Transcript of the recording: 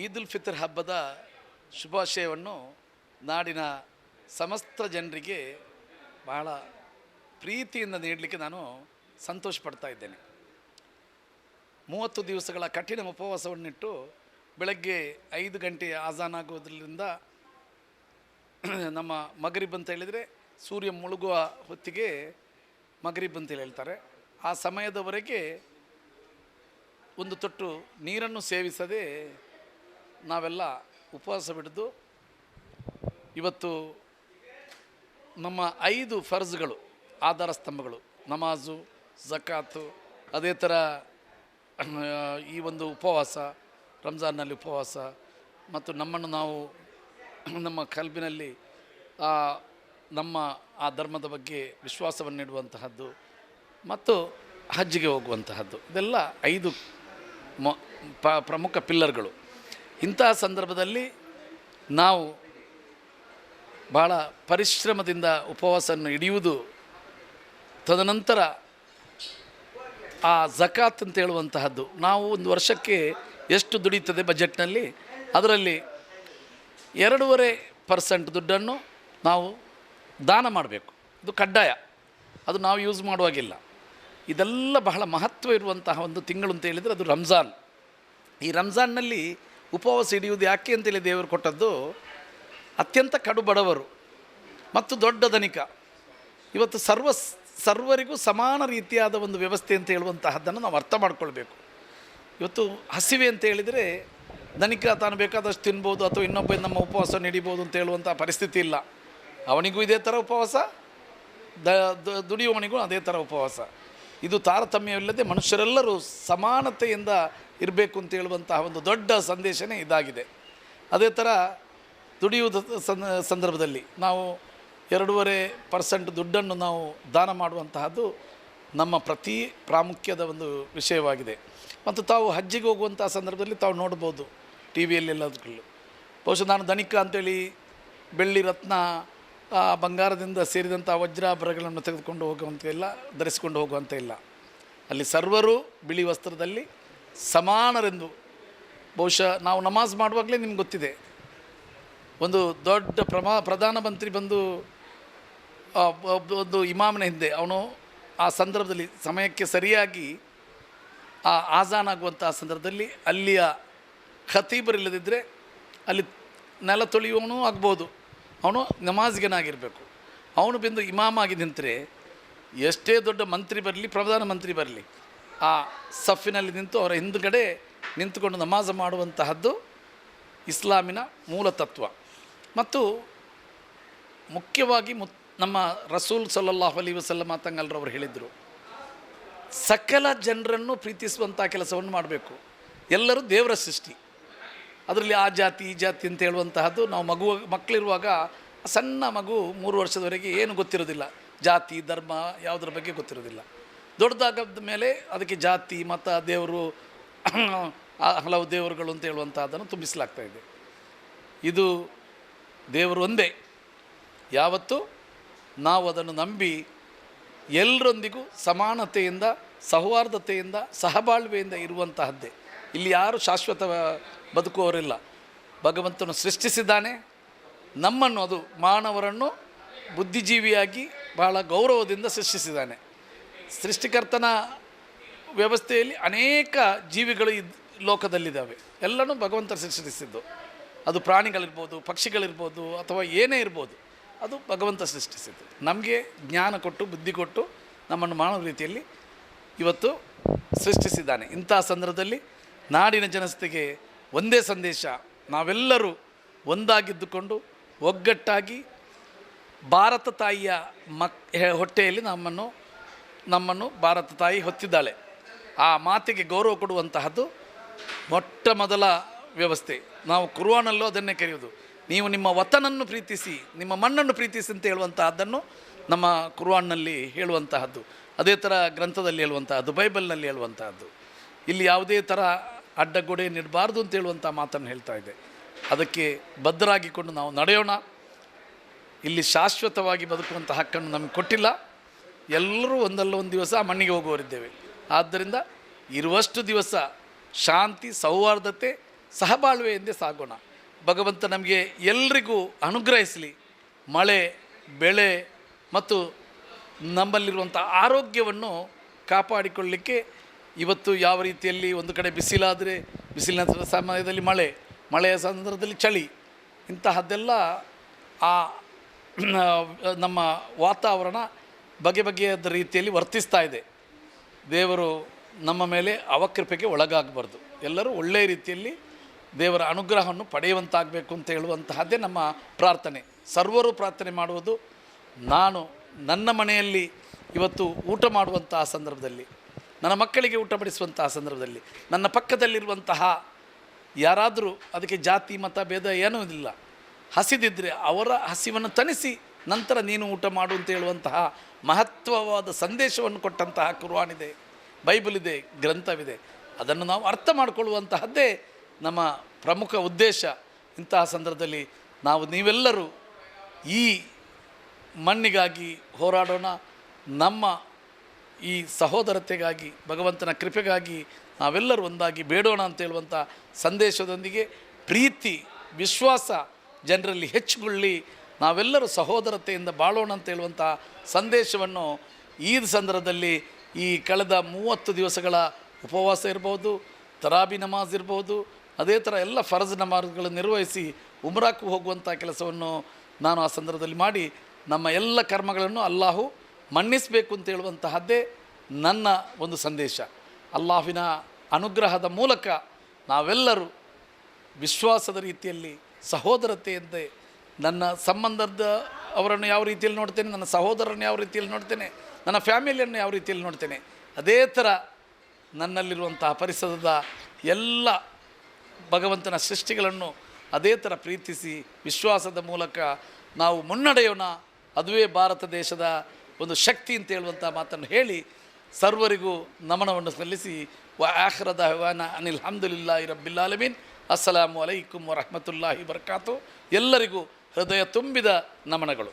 ಈದ್ ಉಲ್ ಫಿತರ್ ಹಬ್ಬದ ಶುಭಾಶಯವನ್ನು ನಾಡಿನ ಸಮಸ್ತ ಜನರಿಗೆ ಬಹಳ ಪ್ರೀತಿಯಿಂದ ನೀಡಲಿಕ್ಕೆ ನಾನು ಸಂತೋಷ ಪಡ್ತಾ ಇದ್ದೇನೆ. 30 ದಿವಸಗಳ ಕಠಿಣ ಉಪವಾಸವನ್ನಿಟ್ಟು ಬೆಳಗ್ಗೆ 5 ಗಂಟೆ ಆಜಾನ್ ಆಗೋದ್ರಿಂದ ನಮ್ಮ ಮಗರಿಬ್ ಅಂತ ಹೇಳಿದರೆ ಸೂರ್ಯ ಮುಳುಗುವ ಹೊತ್ತಿಗೆ ಮಗರಿಬ್ ಅಂತೇಳಿ ಹೇಳ್ತಾರೆ. ಆ ಸಮಯದವರೆಗೆ ಒಂದು ತೊಟ್ಟು ನೀರನ್ನು ಸೇವಿಸದೆ ನಾವೆಲ್ಲ ಉಪವಾಸ ಬಿಡಿದು ಇವತ್ತು ನಮ್ಮ 5 ಫರ್ಜ್ಗಳು ಆಧಾರ ಸ್ತಂಭಗಳು ನಮಾಜು, ಝಕಾತು, ಅದೇ ಥರ ಈ ಒಂದು ಉಪವಾಸ, ರಂಜಾನ್ನಲ್ಲಿ ಉಪವಾಸ ಮತ್ತು ನಮ್ಮನ್ನು ನಾವು ನಮ್ಮ ಕಲ್ಬಿನಲ್ಲಿ ನಮ್ಮ ಆ ಧರ್ಮದ ಬಗ್ಗೆ ವಿಶ್ವಾಸವನ್ನಿಡುವಂತಹದ್ದು ಮತ್ತು ಹಜ್ಜಿಗೆ ಹೋಗುವಂತಹದ್ದು, ಇದೆಲ್ಲ 5 ಪ್ರಮುಖ ಪಿಲ್ಲರ್ಗಳು. ಇಂತಹ ಸಂದರ್ಭದಲ್ಲಿ ನಾವು ಭಾಳ ಪರಿಶ್ರಮದಿಂದ ಉಪವಾಸವನ್ನು ಹಿಡಿಯುವುದು, ತದನಂತರ ಆ ಝಕಾತ್ ಅಂತ ಹೇಳುವಂತಹದ್ದು, ನಾವು ಒಂದು ವರ್ಷಕ್ಕೆ ಎಷ್ಟು ದುಡಿಯುತ್ತದೆ ಬಜೆಟ್ನಲ್ಲಿ ಅದರಲ್ಲಿ 2.5% ದುಡ್ಡನ್ನು ನಾವು ದಾನ ಮಾಡಬೇಕು. ಇದು ಕಡ್ಡಾಯ, ಅದು ನಾವು ಯೂಸ್ ಮಾಡುವಾಗಿಲ್ಲ. ಇದೆಲ್ಲ ಬಹಳ ಮಹತ್ವ ಇರುವಂತಹ ಒಂದು ತಿಂಗಳು ಅಂತ ಹೇಳಿದರೆ ಅದು ರಂಜಾನ್. ಈ ರಂಜಾನ್ನಲ್ಲಿ ಉಪವಾಸ ಹಿಡಿಯುವುದು ಯಾಕೆ ಅಂತೇಳಿ ದೇವರು ಕೊಟ್ಟದ್ದು, ಅತ್ಯಂತ ಕಡು ಬಡವರು ಮತ್ತು ದೊಡ್ಡ ಧನಿಕ ಇವತ್ತು ಸರ್ವರಿಗೂ ಸಮಾನ ರೀತಿಯಾದ ಒಂದು ವ್ಯವಸ್ಥೆ ಅಂತ ಹೇಳುವಂತಹದ್ದನ್ನು ನಾವು ಅರ್ಥ ಮಾಡ್ಕೊಳ್ಬೇಕು. ಇವತ್ತು ಹಸಿವೆ ಅಂತ ಹೇಳಿದರೆ ಧನಿಕ ತಾನು ಬೇಕಾದಷ್ಟು ತಿನ್ಬೋದು ಅಥವಾ ಇನ್ನೊಬ್ಬ ನಮ್ಮ ಉಪವಾಸ ನಡಿಬೋದು ಅಂತ ಹೇಳುವಂಥ ಪರಿಸ್ಥಿತಿ ಇಲ್ಲ. ಅವನಿಗೂ ಇದೇ ಥರ ಉಪವಾಸ, ದುಡಿಯುವವನಿಗೂ ಅದೇ ಥರ ಉಪವಾಸ. ಇದು ತಾರತಮ್ಯವಿಲ್ಲದೆ ಮನುಷ್ಯರೆಲ್ಲರೂ ಸಮಾನತೆಯಿಂದ ಇರಬೇಕು ಅಂತ ಹೇಳುವಂತಹ ಒಂದು ದೊಡ್ಡ ಸಂದೇಶನೇ ಇದಾಗಿದೆ. ಅದೇ ಥರ ದುಡಿಯುವುದ ಸಂದರ್ಭದಲ್ಲಿ ನಾವು 2.5% ದುಡ್ಡನ್ನು ನಾವು ದಾನ ಮಾಡುವಂತಹದ್ದು ನಮ್ಮ ಪ್ರತಿ ಪ್ರಾಮುಖ್ಯದ ಒಂದು ವಿಷಯವಾಗಿದೆ. ಮತ್ತು ತಾವು ಹಜ್ಜಿಗೆ ಹೋಗುವಂಥ ಸಂದರ್ಭದಲ್ಲಿ ತಾವು ನೋಡ್ಬೋದು ಟಿ ವಿಯಲ್ಲೆಲ್ಲದಕ್ಕೂ. ಬಹುಶಃ ನಾನು ಧನಿಕ ಅಂಥೇಳಿ ಬೆಳ್ಳಿ ರತ್ನ ಬಂಗಾರದಿಂದ ಸೇರಿದಂಥ ವಜ್ರಾಭರಣಗಳನ್ನು ತೆಗೆದುಕೊಂಡು ಹೋಗುವಂಥ ಇಲ್ಲ, ಧರಿಸಿಕೊಂಡು ಹೋಗುವಂಥ ಇಲ್ಲ. ಅಲ್ಲಿ ಸರ್ವರು ಬಿಳಿ ವಸ್ತ್ರದಲ್ಲಿ ಸಮಾನರೆಂದು. ಬಹುಶಃ ನಾವು ನಮಾಜ್ ಮಾಡುವಾಗಲೇ ನಿಮ್ಗೆ ಗೊತ್ತಿದೆ, ಒಂದು ದೊಡ್ಡ ಪ್ರಧಾನಮಂತ್ರಿ ಬಂದು ಒಂದು ಇಮಾಮನ ಹಿಂದೆ ಅವನು ಆ ಸಂದರ್ಭದಲ್ಲಿ ಸಮಯಕ್ಕೆ ಸರಿಯಾಗಿ ಆಜಾನ್ ಆಗುವಂಥ ಸಂದರ್ಭದಲ್ಲಿ ಅಲ್ಲಿಯ ಖತೀಬರಿಲ್ಲದಿದ್ದರೆ ಅಲ್ಲಿ ನೆಲ ತೊಳೆಯುವವನು ಆಗ್ಬೋದು, ಅವನು ನಮಾಜ್ಗೆನಾಗಿರಬೇಕು. ಅವನು ಬಂದು ಇಮಾಮ್ ಆಗಿ ನಿಂತರೆ ಎಷ್ಟೇ ದೊಡ್ಡ ಮಂತ್ರಿ ಬರಲಿ, ಪ್ರಧಾನಮಂತ್ರಿ ಬರಲಿ, ಆ ಸಫಿನಲ್ಲಿ ನಿಂತು ಅವರ ಹಿಂದುಗಡೆ ನಿಂತುಕೊಂಡು ನಮಾಜ್ ಮಾಡುವಂತಹದ್ದು ಇಸ್ಲಾಮಿನ ಮೂಲ ತತ್ವ. ಮತ್ತು ಮುಖ್ಯವಾಗಿ ನಮ್ಮ ರಸೂಲ್ ಸಲ್ಲಲ್ಲಾಹು ಅಲೈಹಿ ವಸಲ್ಲಮ ತಂಗಲ್ರವರು ಹೇಳಿದರು, ಸಕಲ ಜನರನ್ನು ಪ್ರೀತಿಸುವಂಥ ಕೆಲಸವನ್ನು ಮಾಡಬೇಕು. ಎಲ್ಲರೂ ದೇವರ ಸೃಷ್ಟಿ, ಅದರಲ್ಲಿ ಆ ಜಾತಿ ಈ ಜಾತಿ ಅಂತ ಹೇಳುವಂತಹದ್ದು ನಾವು ಮಕ್ಕಳಿರುವಾಗ ಸಣ್ಣ ಮಗು 3 ವರ್ಷದವರೆಗೆ ಏನು ಗೊತ್ತಿರೋದಿಲ್ಲ, ಜಾತಿ ಧರ್ಮ ಯಾವುದರ ಬಗ್ಗೆ ಗೊತ್ತಿರೋದಿಲ್ಲ. ದೊಡ್ಡದಾಗದ ಮೇಲೆ ಅದಕ್ಕೆ ಜಾತಿ ಮತ ದೇವರು ಹಲವು ದೇವರುಗಳು ಅಂತ ಹೇಳುವಂತಹದ್ದನ್ನು ತುಂಬಿಸಲಾಗ್ತಾ ಇದೆ. ಇದು ದೇವರು ಒಂದೇ. ಯಾವತ್ತು ನಾವು ಅದನ್ನು ನಂಬಿ ಎಲ್ಲರೊಂದಿಗೂ ಸಮಾನತೆಯಿಂದ, ಸೌಹಾರ್ದತೆಯಿಂದ, ಸಹಬಾಳ್ವೆಯಿಂದ ಇರುವಂತಹದ್ದೇ. ಇಲ್ಲಿ ಯಾರು ಶಾಶ್ವತ ಬದುಕುವವರಿಲ್ಲ. ಭಗವಂತನು ಸೃಷ್ಟಿಸಿದ್ದಾನೆ ನಮ್ಮನ್ನು, ಅದು ಮಾನವರನ್ನು ಬುದ್ಧಿಜೀವಿಯಾಗಿ ಬಹಳ ಗೌರವದಿಂದ ಸೃಷ್ಟಿಸಿದ್ದಾನೆ. ಸೃಷ್ಟಿಕರ್ತನ ವ್ಯವಸ್ಥೆಯಲ್ಲಿ ಅನೇಕ ಜೀವಿಗಳು ಲೋಕದಲ್ಲಿದ್ದಾವೆ, ಎಲ್ಲನೂ ಭಗವಂತ ಸೃಷ್ಟಿಸಿದ್ದು. ಅದು ಪ್ರಾಣಿಗಳಿರ್ಬೋದು, ಪಕ್ಷಿಗಳಿರ್ಬೋದು, ಅಥವಾ ಏನೇ ಇರ್ಬೋದು, ಅದು ಭಗವಂತ ಸೃಷ್ಟಿಸಿದ್ದು. ನಮಗೆ ಜ್ಞಾನ ಕೊಟ್ಟು ಬುದ್ಧಿ ಕೊಟ್ಟು ನಮ್ಮನ್ನು ಮಾಡುವ ರೀತಿಯಲ್ಲಿ ಇವತ್ತು ಸೃಷ್ಟಿಸಿದ್ದಾನೆ. ಇಂಥ ಸಂದರ್ಭದಲ್ಲಿ ನಾಡಿನ ಜನತೆಗೆ ಒಂದೇ ಸಂದೇಶ, ನಾವೆಲ್ಲರೂ ಒಂದಾಗಿದ್ದುಕೊಂಡು ಒಗ್ಗಟ್ಟಾಗಿ ಭಾರತ ತಾಯಿಯ ಹೊಟ್ಟೆಯಲ್ಲಿ ನಮ್ಮನ್ನು ಭಾರತ ತಾಯಿ ಹೊತ್ತಿದ್ದಾಳೆ. ಆ ಮಾತಿಗೆ ಗೌರವ ಕೊಡುವಂತಹದ್ದು ಮೊಟ್ಟ ಮೊದಲ ವ್ಯವಸ್ಥೆ. ನಾವು ಕುರ್ಆನಲ್ಲೂ ಅದನ್ನೇ ಕರೆಯೋದು, ನೀವು ನಿಮ್ಮ ವತನನ್ನು ಪ್ರೀತಿಸಿ, ನಿಮ್ಮ ಮಣ್ಣನ್ನು ಪ್ರೀತಿಸಿ ಅಂತ ಹೇಳುವಂತಹದ್ದನ್ನು ನಮ್ಮ ಕುರ್ಆನ್ನಲ್ಲಿ ಹೇಳುವಂತಹದ್ದು. ಅದೇ ಥರ ಗ್ರಂಥದಲ್ಲಿ ಹೇಳುವಂತಹದ್ದು, ಬೈಬಲ್ನಲ್ಲಿ ಹೇಳುವಂತಹದ್ದು. ಇಲ್ಲಿ ಯಾವುದೇ ಥರ ಅಡ್ಡಗೋಡೆ ನೀಡಬಾರ್ದು ಅಂತ ಹೇಳುವಂಥ ಮಾತನ್ನು ಹೇಳ್ತಾ ಇದೆ. ಅದಕ್ಕೆ ಬದ್ಧರಾಗಿಕೊಂಡು ನಾವು ನಡೆಯೋಣ. ಇಲ್ಲಿ ಶಾಶ್ವತವಾಗಿ ಬದುಕುವಂಥ ಹಕ್ಕನ್ನು ನಮಗೆ ಕೊಟ್ಟಿಲ್ಲ. ಎಲ್ಲರೂ ಒಂದಲ್ಲ ಒಂದು ದಿವಸ ಮಣ್ಣಿಗೆ ಹೋಗುವವರಿದ್ದೇವೆ. ಆದ್ದರಿಂದ ಇರುವಷ್ಟು ದಿವಸ ಶಾಂತಿ, ಸೌಹಾರ್ದತೆ, ಸಹಬಾಳ್ವೆಯಿಂದ ಸಾಗೋಣ. ಭಗವಂತ ನಮಗೆ ಎಲ್ರಿಗೂ ಅನುಗ್ರಹಿಸಲಿ. ಮಳೆ, ಬೆಳೆ ಮತ್ತು ನಮ್ಮಲ್ಲಿರುವಂಥ ಆರೋಗ್ಯವನ್ನು ಕಾಪಾಡಿಕೊಳ್ಳಲಿಕ್ಕೆ ಇವತ್ತು ಯಾವ ರೀತಿಯಲ್ಲಿ ಒಂದು ಕಡೆ ಬಿಸಿಲಾದರೆ ಬಿಸಿಲಿನ ಸಮಯದಲ್ಲಿ ಮಳೆಯ ಸಂದರ್ಭದಲ್ಲಿ ಚಳಿ, ಇಂತಹದ್ದೆಲ್ಲ ಆ ನಮ್ಮ ವಾತಾವರಣ ಬಗೆ ಬಗೆಯಾದ ರೀತಿಯಲ್ಲಿ ವರ್ತಿಸ್ತಾ ಇದೆ. ದೇವರು ನಮ್ಮ ಮೇಲೆ ಅವಕೃಪೆಗೆ ಒಳಗಾಗಬಾರ್ದು. ಎಲ್ಲರೂ ಒಳ್ಳೆಯ ರೀತಿಯಲ್ಲಿ ದೇವರ ಅನುಗ್ರಹವನ್ನು ಪಡೆಯುವಂತಾಗಬೇಕು ಅಂತ ಹೇಳುವಂತಹದ್ದೇ ನಮ್ಮ ಪ್ರಾರ್ಥನೆ. ಸರ್ವರು ಪ್ರಾರ್ಥನೆ ಮಾಡುವುದು, ನಾನು ನನ್ನ ಮನೆಯಲ್ಲಿ ಇವತ್ತು ಊಟ ಮಾಡುವಂತಹ ಸಂದರ್ಭದಲ್ಲಿ, ನನ್ನ ಮಕ್ಕಳಿಗೆ ಊಟ ಬಡಿಸುವಂತಹ ಸಂದರ್ಭದಲ್ಲಿ, ನನ್ನ ಪಕ್ಕದಲ್ಲಿರುವಂತಹ ಯಾರಾದರೂ, ಅದಕ್ಕೆ ಜಾತಿ ಮತ ಭೇದ ಏನೂ ಇಲ್ಲ, ಹಸಿದಿದ್ದರೆ ಅವರ ಹಸಿವನ್ನು ತಣಿಸಿ ನಂತರ ನೀನು ಊಟ ಮಾಡು ಅಂತ ಹೇಳುವಂತಹ ಮಹತ್ವವಾದ ಸಂದೇಶವನ್ನು ಕೊಟ್ಟಂತಹ ಕುರ್ಆನ್ ಇದೆ, ಬೈಬಲ್ ಇದೆ, ಗ್ರಂಥವಿದೆ. ಅದನ್ನು ನಾವು ಅರ್ಥ ಮಾಡಿಕೊಳ್ಳುವಂತಹದ್ದೇ ನಮ್ಮ ಪ್ರಮುಖ ಉದ್ದೇಶ. ಇಂತಹ ಸಂದರ್ಭದಲ್ಲಿ ನೀವೆಲ್ಲರೂ ಈ ಮಣ್ಣಿಗಾಗಿ ಹೋರಾಡೋಣ. ನಮ್ಮ ಈ ಸಹೋದರತೆಗಾಗಿ, ಭಗವಂತನ ಕೃಪೆಗಾಗಿ ನಾವೆಲ್ಲರೂ ಒಂದಾಗಿ ಬೇಡೋಣ ಅಂತ ಹೇಳುವಂಥ ಸಂದೇಶದೊಂದಿಗೆ ಪ್ರೀತಿ, ವಿಶ್ವಾಸ ಜನರಲ್ಲಿ ಹೆಚ್ಚುಗೊಳ್ಳಿ, ನಾವೆಲ್ಲರೂ ಸಹೋದರತೆಯಿಂದ ಬಾಳೋಣ ಅಂತ ಹೇಳುವಂಥ ಸಂದೇಶವನ್ನು ಈದ್ ಸಂದರ್ಭದಲ್ಲಿ ಈ ಕಳೆದ 30 ದಿವಸಗಳ ಉಪವಾಸ ಇರ್ಬೋದು, ತರಾಬಿ ನಮಾಜ್ ಇರ್ಬೋದು, ಅದೇ ಥರ ಎಲ್ಲ ಫರ್ಜ್ ನಮಾಜ್ಗಳನ್ನು ನಿರ್ವಹಿಸಿ ಉಮ್ರಾಕ್ಕೂ ಹೋಗುವಂಥ ಕೆಲಸವನ್ನು ನಾನು ಆ ಸಂದರ್ಭದಲ್ಲಿ ಮಾಡಿ ನಮ್ಮ ಎಲ್ಲ ಕರ್ಮಗಳನ್ನು ಅಲ್ಲಾಹು ಮನ್ನಿಸಬೇಕು ಅಂತ ಹೇಳುವಂತಹದ್ದೇ ನನ್ನ ಒಂದು ಸಂದೇಶ. ಅಲ್ಲಾಹಿನ ಅನುಗ್ರಹದ ಮೂಲಕ ನಾವೆಲ್ಲರೂ ವಿಶ್ವಾಸದ ರೀತಿಯಲ್ಲಿ ಸಹೋದರತೆಯಂತೆ ನನ್ನ ಸಂಬಂಧದ ಅವರನ್ನು ಯಾವ ರೀತಿಯಲ್ಲಿ ನೋಡ್ತೇನೆ, ನನ್ನ ಸಹೋದರರನ್ನು ಯಾವ ರೀತಿಯಲ್ಲಿ ನೋಡ್ತೇನೆ, ನನ್ನ ಫ್ಯಾಮಿಲಿಯನ್ನು ಯಾವ ರೀತಿಯಲ್ಲಿ ನೋಡ್ತೇನೆ, ಅದೇ ಥರ ನನ್ನಲ್ಲಿರುವಂತಹ ಪರಿಸರದ ಎಲ್ಲ ಭಗವಂತನ ಸೃಷ್ಟಿಗಳನ್ನು ಅದೇ ಥರ ಪ್ರೀತಿಸಿ ವಿಶ್ವಾಸದ ಮೂಲಕ ನಾವು ಮುನ್ನಡೆಯೋಣ. ಅದುವೇ ಭಾರತ ದೇಶದ ಒಂದು ಶಕ್ತಿ ಅಂತ ಹೇಳುವಂಥ ಮಾತನ್ನು ಹೇಳಿ ಸರ್ವರಿಗೂ ನಮನವನ್ನು ಸಲ್ಲಿಸಿ ಆಖಿರ ದಅವಾನಾ ಅನಿಲ್ ಹಮ್ದುಲಿಲ್ಲಾಹಿ ರಬ್ಬಿಲ್ ಆಲಮೀನ್. ಅಸ್ಸಲಾಮು ಅಲೈಕುಂ ವರಹಮತುಲ್ಲಾಹಿ ವಬರಕಾತು. ಎಲ್ಲರಿಗೂ ಹೃದಯ ತುಂಬಿದ ನಮನಗಳು.